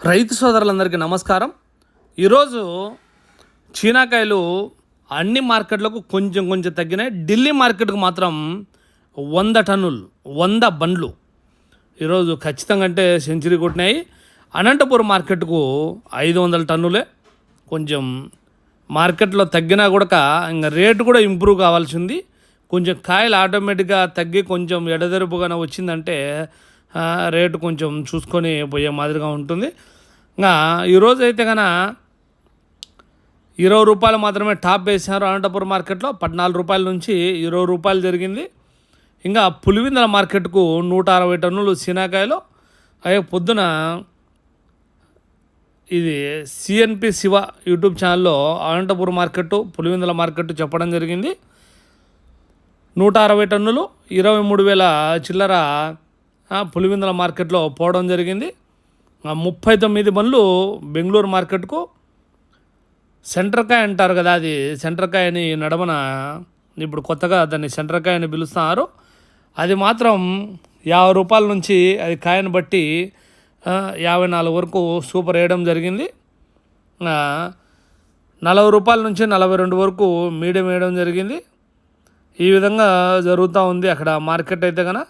రైతు సోదరులందరికీ నమస్కారం. ఈరోజు చీనాకాయలు అన్ని మార్కెట్లకు కొంచెం కొంచెం తగ్గినాయి. ఢిల్లీ మార్కెట్కు మాత్రం 100 టన్నులు 100 బండ్లు ఈరోజు ఖచ్చితంగా అంటే సెంచరీ కొట్టినాయి. అనంతపురం మార్కెట్కు 500 టన్నులే. కొంచెం మార్కెట్లో తగ్గినా కూడా ఇంకా రేటు కూడా ఇంప్రూవ్ కావాల్సింది. కొంచెం కాయలు ఆటోమేటిక్గా తగ్గి కొంచెం ఎడదెరుపుగానే వచ్చిందంటే రేటు కొంచెం చూసుకొని పోయే మాదిరిగా ఉంటుంది. ఇంకా ఈరోజు అయితే కన్నా 20 రూపాయలు మాత్రమే టాప్ వేసినారు. అనంతపురం మార్కెట్లో 14 రూపాయల నుంచి 20 రూపాయలు జరిగింది. ఇంకా పులివెందుల మార్కెట్కు 160 టన్నులు శీనాకాయలు. అయ్యే పొద్దున ఇది సిఎన్పి శివ యూట్యూబ్ ఛానల్లో అనంతపురం మార్కెట్ పులివెందుల మార్కెట్ చెప్పడం జరిగింది. 160 టన్నులు 23,000 చిల్లర పులివెందుల మార్కెట్లో పోవడం జరిగింది. 39 బండ్లు బెంగళూరు మార్కెట్కు. సెంటర్కాయ అంటారు కదా, అది సెంటర్కాయని నడమన ఇప్పుడు కొత్తగా దాన్ని సెంటర్కాయని పిలుస్తున్నారు. అది మాత్రం 50 రూపాయల నుంచి అది కాయను బట్టి 54 వరకు సూపర్ వేయడం జరిగింది. 40 రూపాయల నుంచి 42 వరకు మీడియం వేయడం జరిగింది. ఈ విధంగా జరుగుతూ ఉంది అక్కడ మార్కెట్ అయితే కనుక.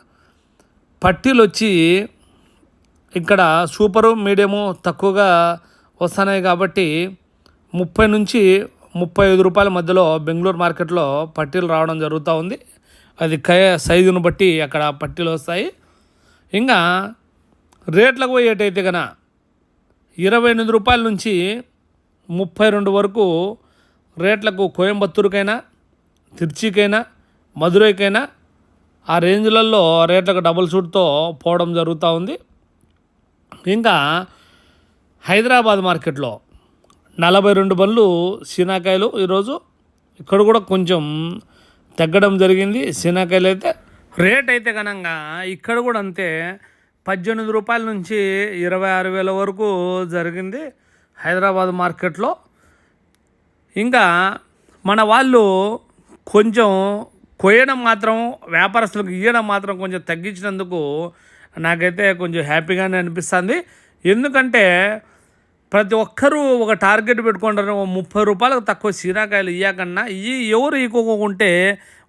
పట్టీలు వచ్చి ఇక్కడ సూపరు మీడియము తక్కువగా వస్తున్నాయి కాబట్టి 30 నుంచి 35 రూపాయల మధ్యలో బెంగళూరు మార్కెట్లో పట్టీలు రావడం జరుగుతూ ఉంది. అది సైజును బట్టి అక్కడ పట్టీలు వస్తాయి. ఇంకా రేట్లకు పోయేటైతే కనుక 28 రూపాయల నుంచి 32 వరకు రేట్లకు కోయంబత్తూరుకైనా తిరుచికైనా మధురైకైనా ఆ రేంజ్లలో రేట్లకు డబుల్ షూట్తో పోవడం జరుగుతూ ఉంది. ఇంకా హైదరాబాద్ మార్కెట్లో 42 బండ్లు శీనాకాయలు ఈరోజు ఇక్కడ కూడా కొంచెం తగ్గడం జరిగింది. శీనాకాయలు అయితే రేట్ అయితే కనుక ఇక్కడ కూడా అంతే 18 రూపాయల నుంచి 26,000 వరకు జరిగింది హైదరాబాద్ మార్కెట్లో. ఇంకా మన వాళ్ళు కొంచెం కొయ్యడం మాత్రం వ్యాపారస్తులకు ఇవ్వడం మాత్రం కొంచెం తగ్గించినందుకు నాకైతే కొంచెం హ్యాపీగానే అనిపిస్తుంది. ఎందుకంటే ప్రతి ఒక్కరూ ఒక టార్గెట్ పెట్టుకుంటారు. 30 రూపాయలకు తక్కువ శీనాకాయలు ఇవ్వకన్నా ఎవరు ఇవ్వకుంటే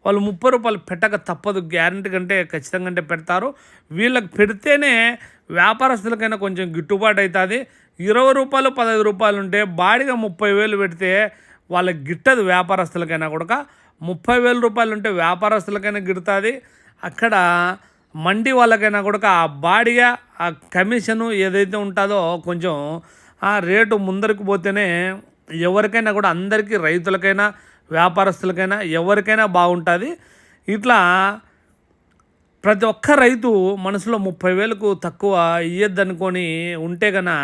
వాళ్ళు 30 రూపాయలు పెట్టక తప్పదు. గ్యారంటీ కంటే ఖచ్చితంగా అంటే పెడతారు. వీళ్ళకి పెడితేనే వ్యాపారస్తులకైనా కొంచెం గిట్టుబాటు అవుతుంది. 20 రూపాయలు 15 రూపాయలు ఉంటే బాడిగా 30,000 పెడితే వాళ్ళకి గిట్టదు. వ్యాపారస్తులకైనా కూడా 30,000 రూపాయలు ఉంటే వ్యాపారస్తులకైనా గిడుతుంది. అక్కడ మండి వాళ్ళకైనా కూడా ఆ బాడిగా ఆ కమిషను ఏదైతే ఉంటుందో కొంచెం ఆ రేటు ముందరికి పోతేనే ఎవరికైనా కూడా అందరికీ రైతులకైనా వ్యాపారస్తులకైనా ఎవరికైనా బాగుంటుంది. ఇట్లా ప్రతి ఒక్క రైతు మనసులో 30,000కు తక్కువ ఇయ్యద్దనుకొని ఉంటే కన్నా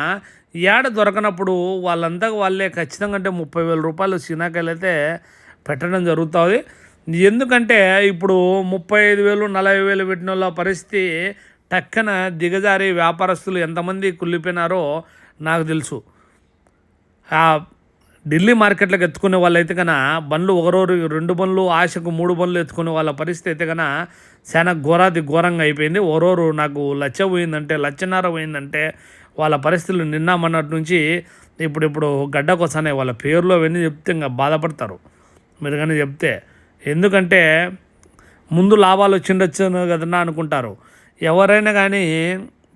ఏడ దొరకనప్పుడు వాళ్ళంతా వాళ్ళే ఖచ్చితంగా అంటే 30,000 రూపాయలు శీనాకాయలు అయితే పెట్టడం జరుగుతుంది. ఎందుకంటే ఇప్పుడు 35,000 40,000 పెట్టిన వాళ్ళ పరిస్థితి టక్కన దిగజారి వ్యాపారస్తులు ఎంతమంది కుళ్ళిపోయినారో నాకు తెలుసు. ఢిల్లీ మార్కెట్లకు ఎత్తుకునే వాళ్ళైతే కన్నా బండ్లు ఒకరోజు 2 బండ్లు ఆశకు 3 బండ్లు ఎత్తుకునే వాళ్ళ పరిస్థితి అయితే కన్నా చాలా ఘోరంగా అయిపోయింది. ఒకరోజు నాకు 1,00,000 పోయిందంటే 1,50,000 పోయిందంటే వాళ్ళ పరిస్థితులు నిన్న మొన్నటి నుంచి ఇప్పుడు గడ్డకొస్తానే వాళ్ళ పేర్లో అవన్నీ చెప్తే ఇంకా బాధపడతారు మీరు కానీ చెప్తే. ఎందుకంటే ముందు లాభాలు వచ్చిండొచ్చు కదన్నా అనుకుంటారు. ఎవరైనా కానీ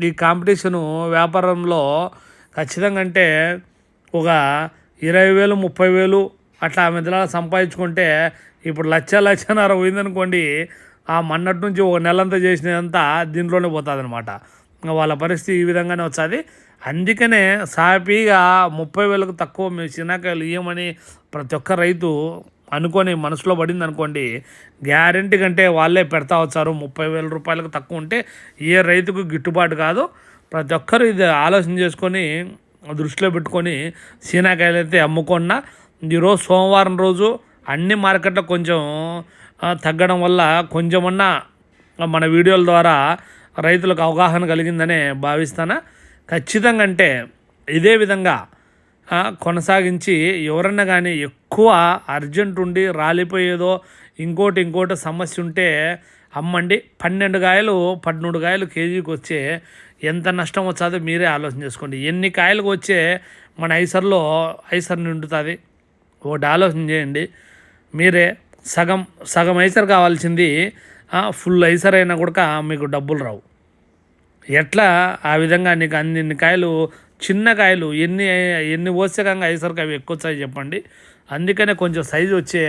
ఈ కాంపిటీషను వ్యాపారంలో ఖచ్చితంగా అంటే ఒక 20,000 30,000 అట్లా మధ్యలో సంపాదించుకుంటే ఇప్పుడు 1,00,000 పోయిందనుకోండి, ఆ మొన్నటి నుంచి ఒక నెలంతా చేసినంతా దీంట్లోనే పోతుంది అనమాట. వాళ్ళ పరిస్థితి ఈ విధంగానే వచ్చేది. అందుకనే సాఫీగా 30,000కు తక్కువ మేము శీనాకాయలు ఇవ్వమని ప్రతి ఒక్క రైతు అనుకొని మనసులో పడింది అనుకోండి, గ్యారంటీ కంటే వాళ్ళే పెడతా వచ్చారు. 30,000 రూపాయలకు తక్కువ ఉంటే ఏ రైతుకు గిట్టుబాటు కాదు. ప్రతి ఒక్కరు ఇది ఆలోచన చేసుకొని దృష్టిలో పెట్టుకొని శీనాకాయలు అయితే అమ్ముకున్నా. ఈరోజు సోమవారం రోజు అన్ని మార్కెట్లో కొంచెం తగ్గడం వల్ల కొంచెమన్నా మన వీడియోల ద్వారా రైతులకు అవగాహన కలిగిందనే భావిస్తాను. ఖచ్చితంగా అంటే ఇదే విధంగా కొనసాగించి ఎవరన్నా కానీ ఎక్కువ అర్జెంట్ ఉండి రాలిపోయేదో ఇంకోటి సమస్య ఉంటే అమ్మండి. 12 కాయలు 13 కాయలు కేజీకి వచ్చే ఎంత నష్టం వచ్చాదో మీరే ఆలోచన చేసుకోండి. ఎన్ని కాయలకు వచ్చే మన ఐసర్ నిండుతుంది ఒకటి ఆలోచన చేయండి మీరే. సగం ఐసర్ కావాల్సింది ఫుల్ ఐసర్ అయినా కూడా మీకు డబ్బులు రావు. ఎట్లా ఆ విధంగా నీకు అన్ని కాయలు చిన్న కాయలు ఎన్ని పోసేకంగా ఐసరికి అవి ఎక్కువ వచ్చాయి చెప్పండి. అందుకనే కొంచెం సైజు వచ్చే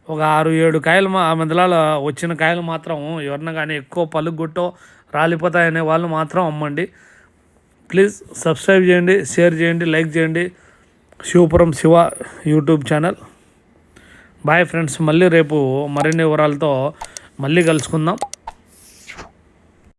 ఒక 6-7 కాయలు మధ్యలో వచ్చిన కాయలు మాత్రం ఎవరన్నా కానీ ఎక్కువ పలుగొట్టో రాలిపోతాయనే వాళ్ళు మాత్రం అమ్మండి. ప్లీజ్ సబ్స్క్రైబ్ చేయండి, షేర్ చేయండి, లైక్ చేయండి. Shivapuram Shiva YouTube channel. Bye friends, మళ్ళీ రేపు మరిన్ని వివరాలతో మళ్ళీ కలుసుకుందాం.